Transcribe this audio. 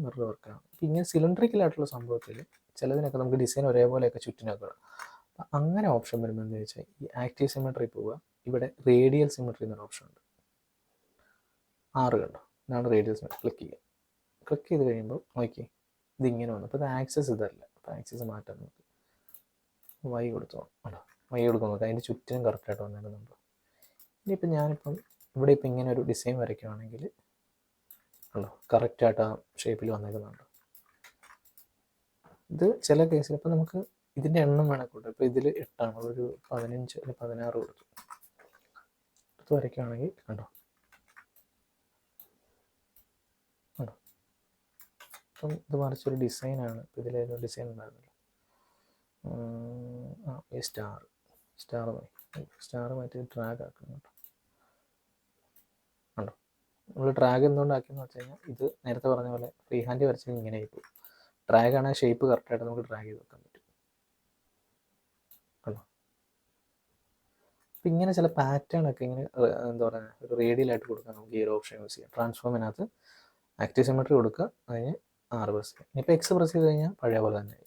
Mirror വർക്കാണ്. അപ്പം ഇങ്ങനെ സിലിണ്ടറിക്കലായിട്ടുള്ള സംഭവത്തിൽ ചിലതിനൊക്കെ നമുക്ക് ഡിസൈൻ ഒരേപോലെയൊക്കെ ചുറ്റിനൊക്കെ ഇടാം. അപ്പം അങ്ങനെ ഓപ്ഷൻ വരുമ്പോൾ എന്താ വെച്ചാൽ ഈ ആക്റ്റീവ് സിമെട്രി പോവുക, ഇവിടെ റേഡിയൽ സിമെട്രി എന്നൊരു ഓപ്ഷൻ ഉണ്ട്. 6 കണ്ടോ, ഇതാണ് റേഡിയൽ സിമെട്രി. ക്ലിക്ക് ചെയ്യുക. ക്ലിക്ക് ചെയ്ത് കഴിയുമ്പോൾ നോക്കി ഇതിങ്ങനെ വന്നു. അപ്പോൾ ഇത് ആക്സസ് ഇതല്ല, അപ്പോൾ ആക്സസ് മാറ്റാൻ നോക്കി വൈ കൊടുത്തോ കേട്ടോ, വൈ കൊടുക്കാൻ നോക്കുക. അതിൻ്റെ ചുറ്റിനും കറക്റ്റായിട്ട് വന്നിരുന്നുണ്ടോ. ഇനിയിപ്പോൾ ഞാനിപ്പം ഇവിടെ ഇപ്പം ഇങ്ങനെ ഒരു ഡിസൈൻ വരയ്ക്കുകയാണെങ്കിൽ ഉണ്ടോ, കറക്റ്റായിട്ട് ആ ഷേപ്പിൽ വന്നേക്കുന്നുണ്ട്. ഇത് ചില കേസിൽ ഇപ്പം നമുക്ക് ഇതിൻ്റെ എണ്ണം വേണമെങ്കിൽ കൂട്ടും. ഇപ്പോൾ ഇതിൽ 8 ഒരു 15 അല്ലെങ്കിൽ 16 കൊടുത്തു ഇത് വരയ്ക്കുകയാണെങ്കിൽ കണ്ടോ കണ്ടോ. അപ്പം ഇത് മറിച്ചൊരു ഡിസൈനാണ്. ഇപ്പം ഇതിലേതൊരു ഡിസൈൻ ഉണ്ടായിരുന്നല്ലോ, ഈ സ്റ്റാർ മാറ്റി ഡ്രാഗ് ആക്കണം കേട്ടോ. കണ്ടോ, നമ്മൾ ഡ്രാഗ് എന്തുകൊണ്ടാക്കിയെന്ന് വെച്ച് കഴിഞ്ഞാൽ ഇത് നേരത്തെ പറഞ്ഞ പോലെ ഫ്രീ ഹാൻഡ് വരച്ചാൽ ഇങ്ങനെ ആയിപ്പോകും. ഡ്രാഗ് ആണ് ഷേപ്പ് കറക്റ്റായിട്ട് നമുക്ക് ഡ്രാഗ് ചെയ്ത് വെക്കാൻ പറ്റും. കണ്ടോ. അപ്പം ഇങ്ങനെ ചില പാറ്റേൺ ഒക്കെ ഇങ്ങനെ എന്താ പറയുക ഒരു റേഡിയലായിട്ട് കൊടുക്കാൻ നമുക്ക് ഈ ഒരു ഓപ്ഷൻ യൂസ് ചെയ്യാം. ട്രാൻസ്ഫോമിനകത്ത് ആക്റ്റീവ് സിമെട്രി കൊടുക്കുക, അതിന് 6 പ്രസ് ചെയ്യുക. ഇനിയിപ്പോൾ എക്സ് പ്രസ് ചെയ്ത് കഴിഞ്ഞാൽ പഴയ പോലെ തന്നെ ആയി.